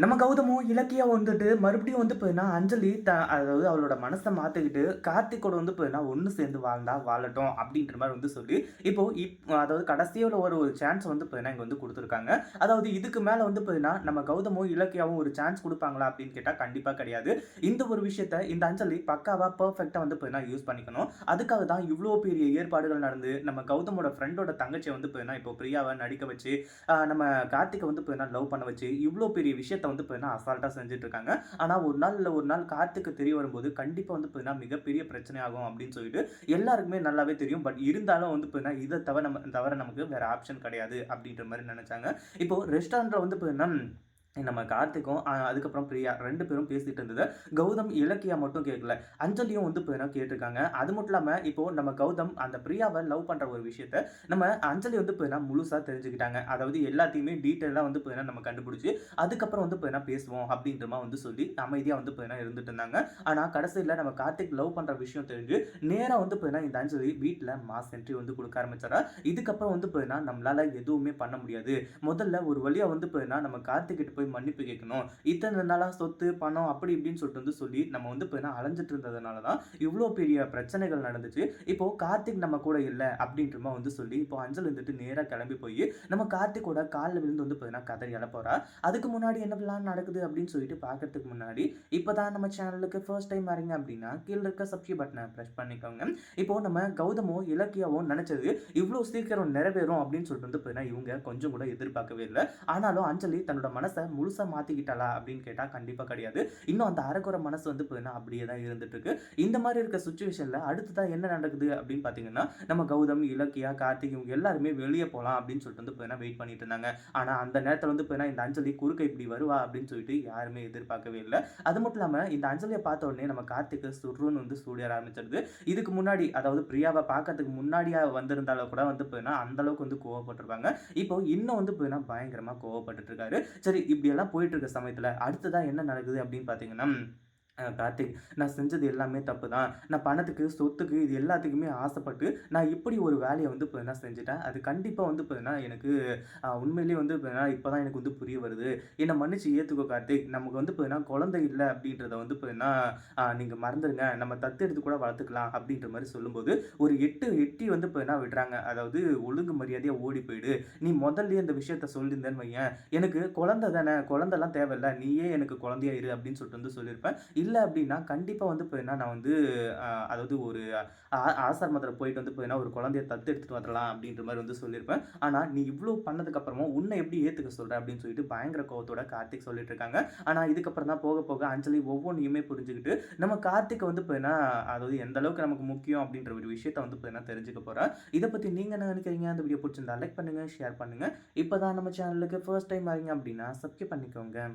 நம்ம கௌதமும் இலக்கியா வந்துட்டு மறுபடியும் வந்து போயின்னா அஞ்சலி அதாவது அவளோட மனசை மாற்றிக்கிட்டு கார்த்திகோட வந்து போயின்னா ஒன்று சேர்ந்து வாழ்ந்தா வாழட்டும் அப்படின்ற மாதிரி வந்து சொல்லி இப்போ அதாவது கடைசியில் ஒரு சான்ஸ் வந்து போயின்னா இங்கே வந்து கொடுத்துருக்காங்க. அதாவது இதுக்கு மேலே வந்து போயின்னா நம்ம கௌதமும் இலக்கியாவும் ஒரு சான்ஸ் கொடுப்பாங்களா அப்படின்னு கேட்டால் கண்டிப்பாக கிடையாது. இந்த ஒரு விஷயத்த இந்த அஞ்சலி பக்காவாக பர்ஃபெக்டாக வந்து போயின்னா யூஸ் பண்ணிக்கணும். அதுக்காக தான் இவ்வளோ பெரிய ஏற்பாடுகள் நடந்து நம்ம கௌதமோட ஃப்ரெண்டோட தங்கச்சியை வந்து போயின்னா இப்போ பிரியாவை நடிக்க வச்சு நம்ம கார்த்திகை வந்து போயின்னா லவ் பண்ண வச்சு இவ்வளோ பெரிய விஷயத்த வந்து பார்த்தீங்கன்னா அசால்ட்டாக செஞ்சுட்டு இருக்காங்க. ஆனால் ஒரு நாள் இல்லை ஒரு நாள் கார்த்திக்கு தெரிய வரும்போது கண்டிப்பாக வந்து பார்த்தீங்கன்னா மிகப்பெரிய பிரச்சனை ஆகும் அப்படின்னு சொல்லிட்டு எல்லாருக்குமே நல்லாவே தெரியும். பட் இருந்தாலும் வந்து பார்த்தீங்கன்னா இதை தவிர நமக்கு வேற ஆப்ஷன் கிடையாது அப்படின்ற மாதிரி நினைச்சாங்க. இப்போ ரெஸ்டாரண்ட்ல வந்து பார்த்தீங்கன்னா நம்ம கார்த்திக்கும் அதுக்கப்புறம் பிரியா 2 பேரும் பேசிட்டு இருந்தது. கௌதம் இலக்கியா மட்டும் கேட்கல. அஞ்சலியும் வந்து பார்த்தீங்கன்னா கேட்டிருக்காங்க. அது மட்டும் இல்லாம இப்போ நம்ம கௌதம் அந்த பிரியாவை லவ் பண்ற ஒரு விஷயத்த நம்ம அஞ்சலி வந்து பார்த்தீங்கன்னா முழுசா தெரிஞ்சுக்கிட்டாங்க. அதாவது எல்லாத்தையுமே டீட்டெயிலா வந்து பார்த்தீங்கன்னா நம்ம கண்டுபிடிச்சு அதுக்கப்புறம் வந்து பார்த்தீங்கன்னா பேசுவோம் அப்படின்ற மாதிரி வந்து சொல்லி அமைதியா வந்து பார்த்தீங்கன்னா இருந்துட்டு இருந்தாங்க. ஆனா கடைசியில நம்ம கார்த்திக் லவ் பண்ற விஷயம் தெரிஞ்சு நேரா வந்து பார்த்தீங்கன்னா இந்த அஞ்சலி வீட்ல மாஸ் என்ட்ரி வந்து கொடுக்க ஆரம்பிச்சாரா. இதுக்கப்புறம் வந்து பார்த்தீங்கன்னா நம்மளால எதுவுமே பண்ண முடியாது. முதல்ல ஒரு வழியா வந்து பார்த்தீங்கன்னா நம்ம கார்த்திக் கிட்ட போய் மன்னிப்பு கேட்கணும். இத்தனை நாளா சொத்து பணம் அப்படி இப்படின்னு சொல்லிட்டு வந்து சொல்லி நம்ம வந்து அலைஞ்சிட்டு இருந்ததுனால தான் இவ்வளோ பெரிய பிரச்சனைகள் நடந்துச்சு. இப்போ கார்த்திக் நம்ம கூட இல்லை அப்படின்றமா வந்து சொல்லி இப்போ அஞ்சல் வந்துட்டு நேராக கிளம்பி போய் நம்ம கார்த்திகோட காலில் விழுந்து வந்து கதறி எழப்போறா. அதுக்கு முன்னாடி என்ன பிளான் நடக்குது அப்படின்னு சொல்லிட்டு பார்க்கறதுக்கு முன்னாடி இப்போதான் நம்ம சேனலுக்கு ஃபர்ஸ்ட் டைம் வரீங்க அப்படின்னா கீழே இருக்க சப்ஸ்கிரைப் பட்டனை ப்ரெஸ் பண்ணிக்கோங்க. இப்போ நம்ம கௌதமோ இலக்கியாவோ நினைச்சது இவ்வளோ சீக்கிரம் நிறைவேறும் அப்படின்னு சொல்லிட்டு வந்து இவங்க கொஞ்சம் கூட எதிர்பார்க்கவே இல்லை. ஆனாலும் அஞ்சலி தன்னோட மனசை முழுசா மாத்திக்கிட்டாளா அப்படின்னு கேட்டா கண்டிப்பா கிடையாது. இன்னும் அந்த அரைக்குறை மனசு வந்து அப்படியே தான் இருந்துட்டு இருக்கு. இந்த மாதிரி இருக்க சுச்சுவேஷன்ல அடுத்ததான் என்ன நடக்குது அப்படின்னு பாத்தீங்கன்னா நம்ம கௌதம் இலக்கியா கார்த்திக் இவங்க எல்லாருமே வெளியே போலாம் அப்படின்னு சொல்லிட்டு வந்து வெயிட் பண்ணிட்டு இருந்தாங்க. ஆனா அந்த நேரத்துல வந்து இந்த அஞ்சலி குறுக்க இப்படி வருவா அப்படின்னு சொல்லிட்டு யாருமே எதிர்பார்க்கவே இல்லை. அது மட்டும் இல்லாம இந்த அஞ்சலியை பார்த்த உடனே நம்ம கார்த்திக் சுருன்னு வந்து சூடிய ஆரம்பிச்சிருது. இதுக்கு முன்னாடி அதாவது பிரியாவை பார்க்கறதுக்கு முன்னாடியா வந்திருந்தாலும் கூட வந்து அந்த அளவுக்கு வந்து கோவப்பட்டிருப்பாங்க. இப்போ இன்னும் வந்து பயங்கரமா கோவப்பட்டு இருக்காரு. சரி இப்படியெல்லாம் போயிட்டு இருக்க சமயத்தில் அடுத்ததான் என்ன நடக்குது அப்படின்னு பார்த்தீங்கன்னா கார்த்திக் நான் செஞ்சது எல்லாமே தப்பு தான். நான் பணத்துக்கு சொத்துக்கு இது எல்லாத்துக்குமே ஆசைப்பட்டு நான் இப்படி ஒரு வேலையை வந்து இப்போ என்ன செஞ்சுட்டேன். அது கண்டிப்பாக வந்து இப்போ எனக்கு உண்மையிலேயே வந்து இப்போ தான் எனக்கு வந்து புரிய வருது. என்னை மன்னிச்சு ஏற்றுக்கோ கார்த்திக். நமக்கு வந்து இப்போ குழந்தை இல்லை அப்படின்றத வந்து இப்போ நீங்கள் மறந்துடுங்க. நம்ம தத்தெடுத்து கூட வளர்த்துக்கலாம் அப்படின்ற மாதிரி சொல்லும்போது ஒரு எட்டி வந்து இப்போ விடுறாங்க. அதாவது ஒழுங்கு மரியாதையாக ஓடி போயிடு. நீ முதல்ல இந்த விஷயத்த சொல்லியிருந்தேன்னு வையேன் எனக்கு குழந்தை தானே குழந்தைலாம் தேவையில்லை நீயே எனக்கு குழந்தையா இரு அப்படின்னு சொல்லிட்டு வந்து சொல்லியிருப்பேன். இல்லை அப்படின்னா கண்டிப்பாக வந்து இப்போ நான் வந்து அதாவது ஒரு ஆசிரமத்தில் போயிட்டு வந்து இப்போ ஒரு குழந்தைய தத்து எடுத்துகிட்டு வரலாம் அப்படின்ற மாதிரி வந்து சொல்லியிருப்பேன். ஆனால் நீ இவ்வளோ பண்ணதுக்கப்புறமும் உன்னை எப்படி ஏற்றுக்க சொல்கிற அப்படின்னு சொல்லிட்டு பயங்கர கோவத்தோட கார்த்திக் சொல்லிட்டு இருக்காங்க. ஆனால் இதுக்கப்புறம் தான் போக போக அஞ்சலி ஒவ்வொன்றையுமே புரிஞ்சுக்கிட்டு நம்ம கார்த்திக் வந்து இப்போ அதாவது எந்த அளவுக்கு நமக்கு முக்கியம் அப்படின்ற ஒரு விஷயத்தை வந்து இப்போ தெரிஞ்சுக்க போகிறேன். இதை பற்றி நீங்கள் என்ன நினைக்கிறீங்க? அந்த வீடியோ பிடிச்சிருந்தா லைக் பண்ணுங்கள் ஷேர் பண்ணுங்கள். இப்போ தான் நம்ம சேனலுக்கு ஃபர்ஸ்ட் டைம் வரீங்க அப்படின்னா சப்ஸ்கிரைப் பண்ணிக்கோங்க.